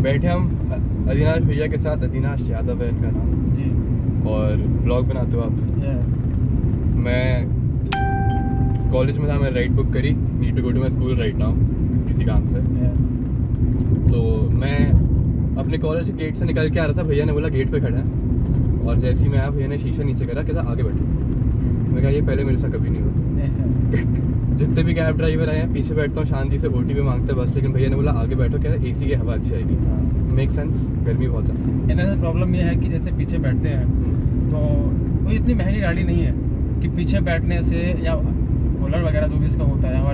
बैठे हम अदिनाश भैया के साथ। अदिनाश यादव है इनका नाम जी। और व्लॉग बनाते हो आप। मैं कॉलेज में था, मैं राइड बुक करी, need to go to my school right now किसी काम से। तो मैं अपने कॉलेज के गेट से निकल के आ रहा था, भैया ने बोला गेट पे खड़ा है, और जैसे ही मैं आया भैया ने शीशा नीचे करा, कहता आगे बैठो। मैं कहा ये पहले मेरे साथ कभी नहीं हुआ। जितने भी कैब ड्राइवर आए हैं पीछे बैठता हूँ, शांति से OTP मांगते हैं बस, लेकिन भैया ने बोला आगे बैठो, क्या AC की हवा अच्छी आएगी। मेक सेंस, गर्मी बहुत है। इनका प्रॉब्लम ये है कि जैसे पीछे बैठते हैं तो वो इतनी महंगी गाड़ी नहीं है कि पीछे बैठने से या कूलर वगैरह जो भी इसका होता है, हवा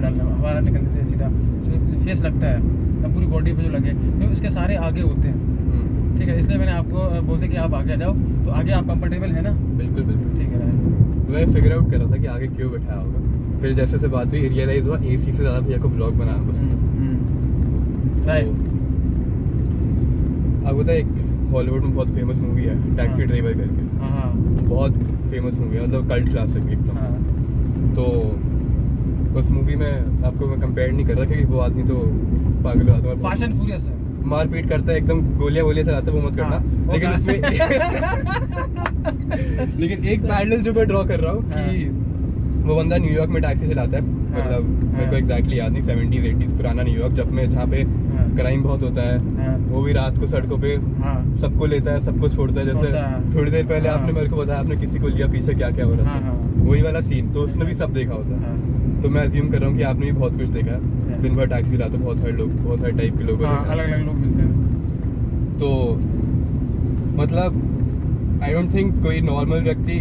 निकलने से सीधा जो फेस लगता है या पूरी बॉडी पे जो लगे, तो इसके सारे आगे होते हैं। ठीक है, इसलिए मैंने आपको बोलते कि आप आगे आ जाओ, तो आगे आप कंफर्टेबल है ना? बिल्कुल बिल्कुल ठीक है। तो मैं फिगर आउट कर रहा था कि आगे क्यों बैठाया होगा। फिर जैसे से बात हुई रियलाइज हुआ AC से ज़्यादा भैया को व्लॉग बनाना पसंद। अब होता है एक हॉलीवुड में बहुत फेमस मूवी है टैक्सी ड्राइवर करके, बहुत फेमस मूवी है, मतलब कल्ट क्लासिक एकदम। तो उस मूवी में आपको मैं कंपेयर नहीं कर रहा क्योंकि वो आदमी तो पागल हो जाता है, फास्ट एंड फ्यूरियस है, मारपीट करता है, एकदम गोलियां चलाता है, वो मत करना। लेकिन उसमें लेकिन एक पैरेलल जो मैं ड्रॉ कर रहा हूँ कि वो बंदा न्यूयॉर्क में टैक्सी चलाता है, मतलब मेरे को एग्जैक्टली याद नहीं, 70s 80s पुराना न्यूयॉर्क, जहाँ पे क्राइम बहुत होता है। वो भी रात को सड़कों पे सबको लेता है, सबको छोड़ता है। जैसे थोड़ी देर पहले आपने मेरे को बताया आपने किसी को लिया, पीछे क्या क्या हो रहा था, वही वाला सीन। तो उसने भी सब देखा होता है। तो मैं अज्यूम कर रहा हूँ कि आपने भी बहुत कुछ देखा है। दिन भर टैक्सी चलाते हो, बहुत सारे लोग, बहुत सारे टाइप के लोग, अलग अलग लोग मिलते हैं। तो मतलब आई डोंट थिंक कोई नॉर्मल व्यक्ति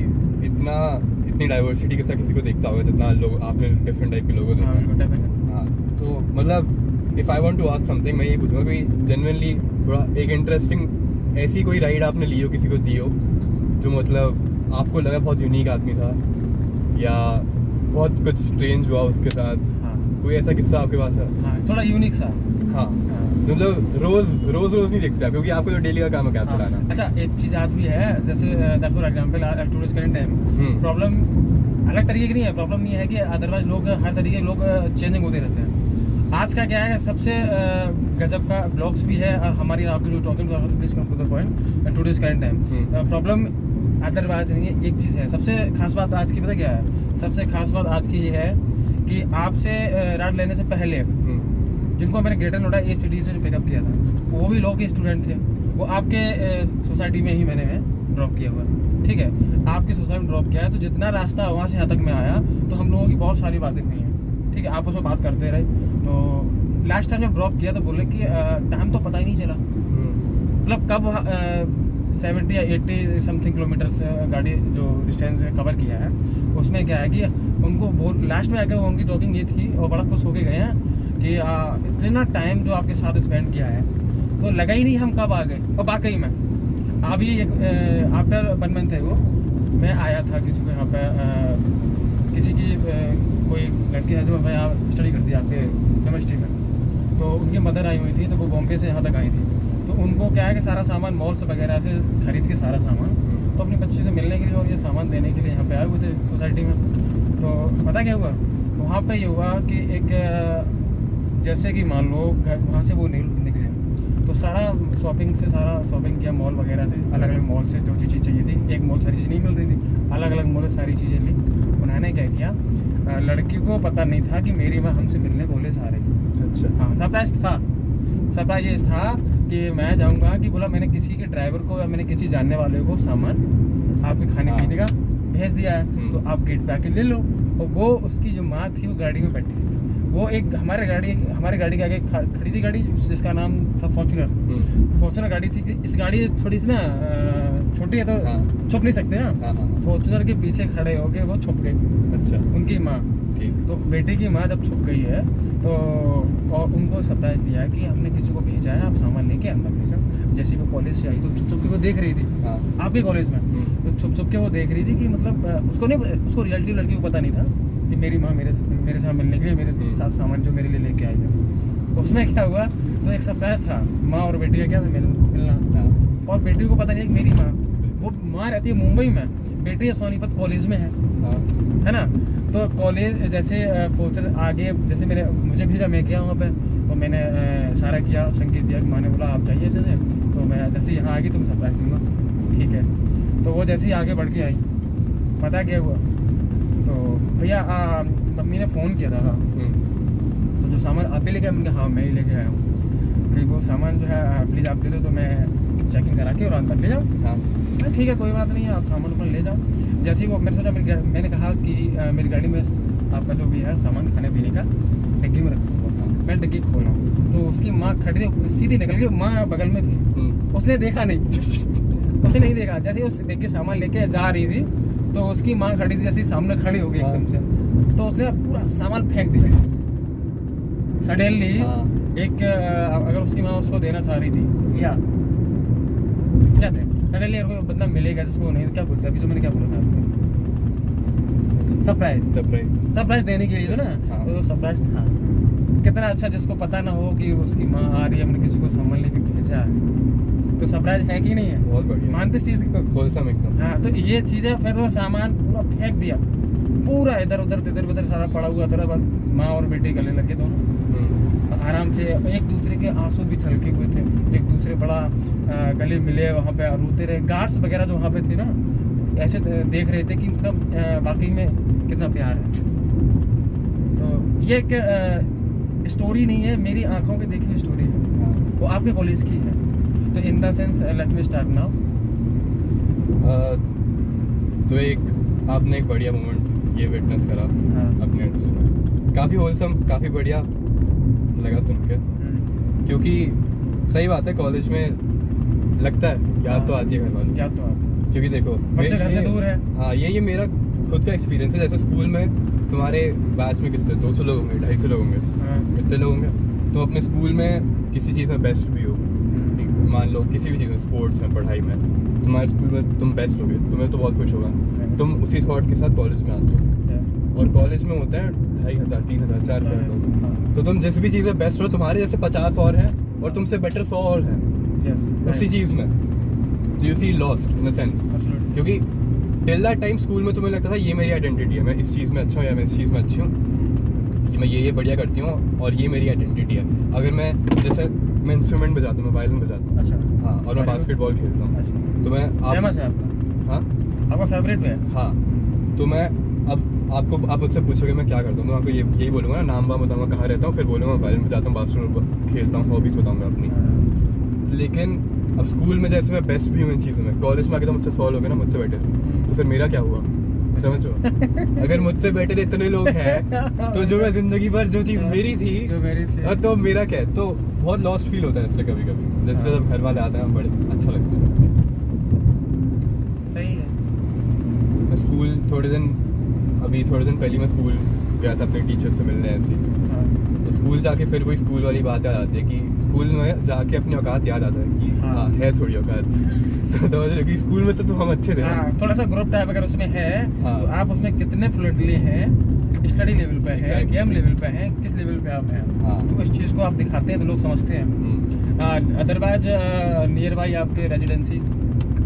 इतनी डाइवर्सिटी के साथ किसी को देखता होगा जितना लोग आपने डिफरेंट टाइप के लोगों को देखा। हाँ, तो मतलब if I want to ask something, मैं ये पूछूंगा कोई जेन्युइनली थोड़ा एक इंटरेस्टिंग ऐसी कोई राइड आपने ली हो, किसी को दी हो, जो मतलब आपको लगा बहुत यूनिक आदमी था, या बहुत कुछ स्ट्रेंज हुआ उसके साथ। कोई ऐसा किस्सा आपके पास है? थोड़ा यूनिक सा। हाँ, मतलब रोज नहीं दिखता क्योंकि आपको तो डेली का काम है कैब चलाना। अच्छा, एक चीज़ आज भी है, जैसे for example tourist current time problem अलग तरीके की नहीं है। प्रॉब्लम ये है कि अदरवाइज लोग हर तरीके के लोग चेंजिंग होते रहते हैं। आज का क्या है, सबसे गजब का ब्लॉग्स भी है, और हमारी आपकी जो talking please come to the point tourist current time. Problem otherwise नहीं है, एक चीज़ है। सबसे खास बात आज की पता क्या है? सबसे खास बात आज की ये है कि आपसे राइड लेने से पहले जिनको मैंने ग्रेटर नोएडा ACT से पिकअप किया था, वो भी लॉ के स्टूडेंट थे। वो आपके सोसाइटी में ही मैंने ड्रॉप किया हुआ। ठीक है, आपकी सोसाइटी में ड्रॉप किया है, तो जितना रास्ता वहाँ से यहाँ तक मैं आया तो हम लोगों की बहुत सारी बातें हुई हैं। ठीक है, आपस में बात करते रहे। तो लास्ट टाइम जब ड्रॉप किया तो बोले कि टाइम तो पता ही नहीं चला, मतलब कब 70 या 80 समथिंग किलोमीटर्स गाड़ी जो डिस्टेंस कवर किया है। उसमें क्या है कि उनको लास्ट में आकर उनकी टॉकिंग ये थी, और बड़ा खुश होके गए हैं कि इतना टाइम जो आपके साथ स्पेंड किया है तो लगा ही नहीं हम कब आ गए। और वाकई में अभी एक आफ्टर 1 मंथ है वो, मैं आया था किसी को यहाँ पे किसी की कोई लड़की है जो मैं यहाँ स्टडी करती है आपके यूनिवर्सिटी में, तो उनकी मदर आई हुई थी, तो वो बॉम्बे से यहाँ तक आई थी। तो उनको क्या है कि सारा सामान मॉल्स वगैरह से खरीद के सारा सामान, तो अपनी बच्ची से मिलने के लिए और ये सामान देने के लिए यहाँ पे आए हुए थे सोसाइटी में। तो पता क्या हुआ वहाँ पे? ये हुआ कि एक जैसे कि मान लो वहाँ से वो निकले तो सारा शॉपिंग किया मॉल वगैरह से, अलग अलग मॉल से जो चीज़ चाहिए थी। एक मॉल सारी चीज़ नहीं मिल रही थी, अलग अलग मॉल से सारी चीज़ें ली। उन्होंने क्या किया, लड़की को पता नहीं था कि मेरी माँ हमसे मिलने बोले सारे। अच्छा। हाँ, सरप्राइज ये था कि मैं जाऊँगा कि बोला मैंने किसी के ड्राइवर को या मैंने किसी जानने वाले को सामान आपके खाने पीने का भेज दिया है, तो आप गेट पे आके ले लो। और वो उसकी जो माँ थी वो गाड़ी में बैठी, वो एक हमारे गाड़ी के आगे खड़ी थी गाड़ी जिसका नाम था फॉर्च्यूनर गाड़ी थी। इस गाड़ी थोड़ी सी ना छोटी है तो छुप नहीं सकते ना। फॉर्च्यूनर के पीछे खड़े होके वो छुप गई। अच्छा। उनकी माँ, तो बेटे की माँ जब छुप गई है तो और उनको सरप्राइज दिया है कि हमने किसी को भेजा है, आप सामान लेके अंदर भेजो। जैसे वो कॉलेज से आई तो छुप के वो देख रही थी आपके कॉलेज में, तो छुप के वो देख रही थी कि मतलब उसको रियलिटी लड़की को पता नहीं था कि मेरी माँ मेरे साथ मिलने के लिए मेरे साथ सामान जो मेरे लिए लेके आई है। तो उसमें क्या हुआ, तो एक सरप्राइज था, माँ और बेटी का क्या था मिलना था, और बेटी को पता नहीं कि मेरी माँ वो माँ रहती है मुंबई में, बेटी सोनीपत कॉलेज में है ना। तो कॉलेज जैसे फ्यूचर आगे जैसे मुझे भेजा, मैं गया वहाँ पे, तो मैंने इशारा किया, संकेत दिया कि माँ ने बोला आप जाइए अच्छे से, तो मैं जैसे यहाँ आ गई तुम सरप्राइज दूंगा, ठीक है। तो वो जैसे ही आगे बढ़ के आई, पता क्या हुआ, तो भैया मम्मी ने फ़ोन किया था, तो जो सामान आप ही लेके आए? मैंने कहा हाँ मैं ही लेके आया हूँ, कि वो सामान जो है प्लीज़ आप दे दो तो मैं चेकिंग करा के और अंदर ले जाऊँ। ठीक है कोई बात नहीं है, आप सामान ऊपर ले जाओ। जैसे ही वो मैंने सोचा, मैंने कहा कि मेरी गाड़ी में आपका जो भी है सामान खाने पीने का डिग्गी में रखूँगा। मैं डिग्गी खोला तो उसकी माँ खड़ी थी, सीधी निकल गई, माँ बगल में थी, उसने देखा नहीं उसने नहीं देखा। जैसे वो डिग्गी सामान लेके जा रही थी तो उसकी माँ खड़ी थी, जैसे सामने खड़ी हो गई एकदम से, तो उसने पूरा सामान फेंक दिया सडनली। एक अगर उसकी माँ उसको देना चाह रही थी या क्या थे सडनली, कोई बंदा मिलेगा जिसको नहीं, क्या बोलते अभी जो मैंने क्या बोला था आपको, सरप्राइज देने के लिए ना। तो सरप्राइज था कितना अच्छा, जिसको पता ना हो कि उसकी माँ आ रही है, मैंने किसी को सामान लेके भेजा है, तो सरप्राइज है कि नहीं है? बहुत बढ़िया, मानते इस चीज को एकदम। हाँ तो ये चीजें, फिर वो सामान पूरा फेंक दिया, पूरा इधर उधर सारा पड़ा हुआ था। माँ और बेटी गले लगे दोनों, आराम से एक दूसरे के आंसू भी छलके हुए थे, एक दूसरे बड़ा गले मिले, वहाँ पे रोते रहे। गार्ड्स वगैरह जो वहाँ पे थे ना, ऐसे देख रहे थे कि मतलब वाकई में कितना प्यार है। तो ये एक स्टोरी नहीं है, मेरी आंखों की देखी हुई स्टोरी है, वो आपके कॉलेज की है। तो in the sense let me start now. तो आपने एक बढ़िया मोमेंट ये विटनेस करा अपने उसमें, काफ़ी होलसम, काफ़ी बढ़िया लगा सुन के, क्योंकि सही बात है, कॉलेज में लगता है याद तो आती है घर वालों, याद तो आती है, क्योंकि देखो बच्चे घर से दूर है। हाँ ये मेरा खुद का एक्सपीरियंस है। जैसे स्कूल में तुम्हारे बैच में कितने 200 लोग होंगे, 250 लोग होंगे, कितने लोग होंगे, तुम अपने स्कूल में किसी चीज़ में बेस्ट भी हो, मान लो किसी भी चीज़ में, स्पोर्ट्स में, पढ़ाई में, तुम्हारे स्कूल में तुम बेस्ट हो गए, तुम्हें तो बहुत खुश होगा। तुम उसी थॉट के साथ कॉलेज में आते हो, और कॉलेज में होता है 2500, 3000, 4000 लोग, तो तुम जिस भी चीज़ में बेस्ट हो, तुम्हारे जैसे 50 और हैं और तुमसे बेटर 100 और हैं उसी चीज़ में, तो you feel lost in a sense. क्योंकि टिल दैट टाइम स्कूल में तुम्हें लगता था ये मेरी आइडेंटिटी है, मैं इस चीज़ में अच्छा हूँ या मैं इस चीज़ में अच्छी हूँ, कि मैं ये बढ़िया करती हूँ और ये मेरी आइडेंटिटी है। अगर मैं जैसे मैं इंस्ट्रूमेंट बजाता हूँ, मैं वायलिन बजाता हूँ, अच्छा हाँ, और मैं बास्केटबॉल खेलता हूँ, अच्छा। तो मैं हाँ आपका फेवरेट है, हाँ, तो मैं अब आप मुझसे पूछोगे मैं क्या करता हूँ, तो आपको यही बोलूँगा ना, नाम वाम बताऊँगा, कहाँ रहता हूँ, फिर बोलूँगा वायलिन बजाता हूँ, बास्केटबॉल खेलता हूँ, हॉबीज़ बताऊँगा अपनी। लेकिन अब स्कूल में जैसे मैं बेस्ट भी हूँ इन चीज़ों में, कॉलेज में आके तो मुझसे 100 लोग हैं ना मुझसे बेटर, तो फिर मेरा क्या हुआ, समझो। अगर मुझसे बेटर इतने लोग हैं तो जो मैं जिंदगी भर जो चीज़ मेरी थी तो मेरा क्या है, तो बहुत लॉस्ट फील होता है। इसलिए कभी कभी जैसे जब घर वाले आते हैं बड़े अच्छा लगता है। सही है। मैं स्कूल थोड़े दिन पहले मैं स्कूल गया था अपने टीचर से मिलने ऐसे, तो स्कूल जाके फिर वही स्कूल वाली बात याद आती है कि स्कूल में जाके अपनी औकात याद आता है कि हाँ है थोड़ी औकात। समझ रहे हो कि स्कूल में तो हम अच्छे थे, थोड़ा सा ग्रुप टाइप अगर उसमें है तो आप उसमें कितने फ्लुएंटली हैं, स्टडी लेवल पे है, गेम लेवल पे है, किस लेवल पे आप हैं, तो उस चीज़ को आप दिखाते हैं तो लोग समझते हैं। अदरवाइज नियर बाई आपके रेजिडेंसी,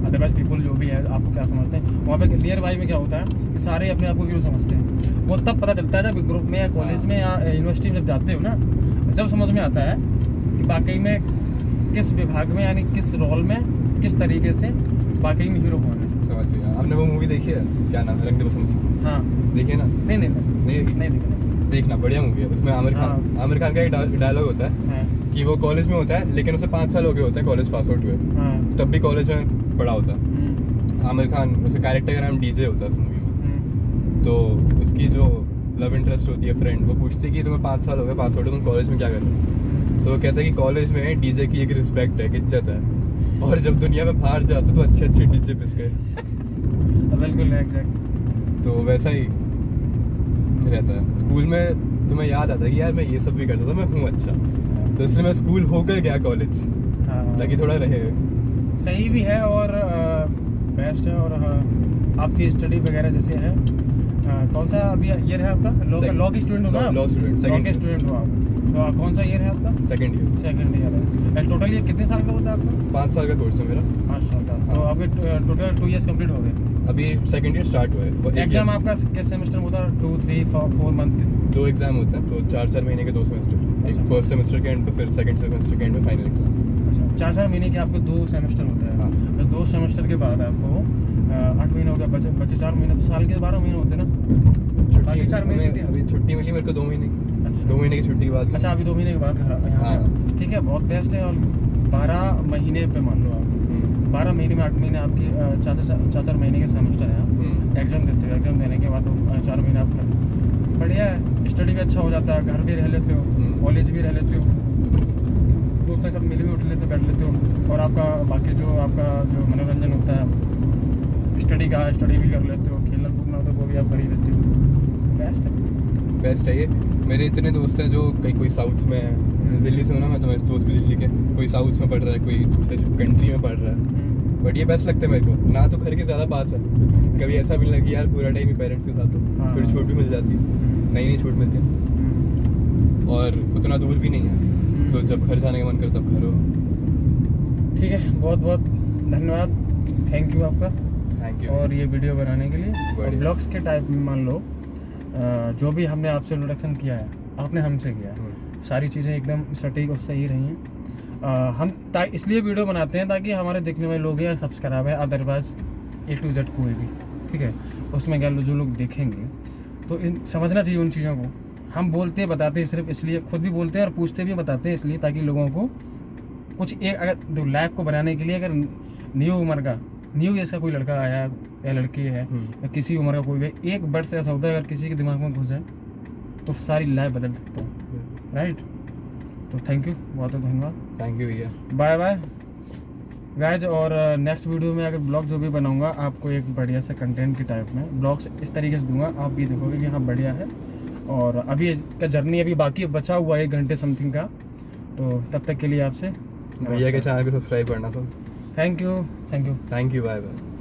अदरवाइज पीपल जो भी है आपको क्या समझते हैं, वहाँ पे नियर बाई में क्या होता है कि सारे अपने आप को हीरो समझते हैं। वो तब पता चलता है जब ग्रुप में या कॉलेज में या यूनिवर्सिटी में जब जाते हो ना, जब समझ में आता है कि वाकई में किस विभाग में यानी किस रोल में किस तरीके से वाकई में हीरो होना है। समझ गया। आपने वो मूवी देखी है, क्या नाम है, रंग दे बसंती? हाँ देखिए ना। नहीं देखना, बढ़िया मूवी है। उसमें आमिर खान का एक डायलॉग होता है कि वो कॉलेज में होता है लेकिन उसे 5 साल हो गए होते हैं कॉलेज पास आउट हुए, तब भी कॉलेज में पढ़ा होता है। आमिर खान उसे कैरेक्टर का नाम डीजे होता है उस मूवी में, तो उसकी जो लव इंटरेस्ट होती है फ्रेंड, वो पूछती है कि तुम्हें 5 साल हो गए पास आउट, तुम कॉलेज में क्या कर रहे हो? तो वो कहता है कि कॉलेज में डीजे की एक रिस्पेक्ट है, एक इज्जत है, और जब दुनिया में बाहर जाते तो अच्छे डीजे पिस गए। बिल्कुल एग्जैक्ट। तो वैसा ही रहता है। स्कूल में तुम्हें याद आता है कि यार मैं ये सब भी करता था, मैं हूँ अच्छा, तो इसलिए मैं स्कूल होकर गया कॉलेज, ताकि थोड़ा रहे। सही भी है और बेस्ट है। और आपकी स्टडी वगैरह जैसे है, कौन सा अभी ईयर है आपका? लॉ की स्टूडेंट हो ना? लॉ स्टूडेंट हो आप, तो कौन सा ईयर है आपका? सेकंड ईयर है। टोटल ये कितने साल का होता है आपका? 5 साल का कोर्स है मेरा। 5 साल का। तो अभी टोटल 2 इयर्स कंप्लीट हो गए। अभी सेकंड ईयर स्टार्ट हुआ है। एग्जाम आपका किस सेमेस्टर में होता है? 2, 3, 4 मंथ? 2 एग्जाम होते हैं, तो 4-4 महीने के 2 सेमेस्टर। एक फर्स्ट सेमेस्टर के एंड पे, फिर सेकंड सेमेस्टर के एंड में फाइनल एग्जाम। अच्छा, 4-4 महीने के आपके 2 सेमेस्टर होते हैं। हाँ। तो 2 सेमेस्टर के बाद आपको 8 महीने हो गया, बचे 4 महीने। तो साल के 12 महीने होते हैं ना? बाकी 4 महीने छुट्टी। अभी छुट्टी मिली मेरे को 2 महीने की। अच्छा। 2 महीने की छुट्टी के बाद। अच्छा, अभी 2 महीने के बाद घर यहाँ हाँ। पे। ठीक है, बहुत बेस्ट है। और 12 महीने पे मान लो आप 12 महीने में 8 महीने आपकी 4-4 महीने के सेमेस्टर है। एग्जाम देते हो, एग्जाम देने के बाद 4 महीने आप घर। बढ़िया है, स्टडी भी अच्छा हो जाता है, घर भी रह लेते हो, कॉलेज भी रह लेते हो, दोस्तों के साथ मिल भी उठ लेते बैठ लेते हो। और आपका बाकी जो मनोरंजन होता है स्टडी का, स्टडी भी कर लेते हो, खेलना कूदना होता है वो भी आप कर ही लेते हो। बेस्ट है ये। मेरे इतने दोस्त हैं जो कोई साउथ में है, दिल्ली से हूँ ना मैं, तो मेरे दोस्त भी दिल्ली के, कोई साउथ में पढ़ रहा है, कोई दूसरे कंट्री में पढ़ रहा है। बट ये बेस्ट लगता है मेरे को ना, तो घर के ज़्यादा पास है। कभी ऐसा भी लगे यार पूरा टाइम ही पेरेंट्स के साथ हो, फिर छूट भी मिल जाती है, नई छूट मिलती है, और उतना दूर भी नहीं है, तो जब घर जाने का मन करे तब घर हो। ठीक है, बहुत बहुत धन्यवाद, थैंक यू आपका। Thank you. और ये वीडियो बनाने के लिए। और ब्लॉग्स के टाइप में मान लो जो भी हमने आपसे इंट्रोडक्शन किया है, आपने हमसे किया है, सारी चीज़ें एकदम सटीक और सही रही हैं। हम इसलिए वीडियो बनाते हैं ताकि हमारे देखने वाले लोग या सब्सक्राइब है, अदरवाइज A to Z कोई भी, ठीक है, उसमें क्या जो लोग देखेंगे तो समझना चाहिए उन चीज़ों को। हम बोलते हैं बताते हैं सिर्फ इसलिए, खुद भी बोलते हैं और पूछते भी बताते हैं इसलिए, ताकि लोगों को कुछ एक, अगर लाइफ को बनाने के लिए अगर न्यू एज का कोई लड़का आया या लड़की है या किसी उम्र का कोई भी, एक वर्ड से ऐसा होता है अगर किसी के दिमाग में घुस जाए तो सारी लाइफ बदल सकता है, राइट। तो थैंक यू, बहुत बहुत धन्यवाद। थैंक यू भैया, बाय बाय गाइज। और नेक्स्ट वीडियो में अगर ब्लॉग जो भी बनाऊंगा आपको एक बढ़िया से कंटेंट के टाइप में ब्लॉग्स इस तरीके से दूंगा, आप भी देखोगे कि हाँ बढ़िया है। और अभी इसका जर्नी अभी बाकी बचा हुआ है 1 घंटे समथिंग का, तो तब तक के लिए आपसे भैया के चैनल को सब्सक्राइब करना सब। Thank you. Bye bye.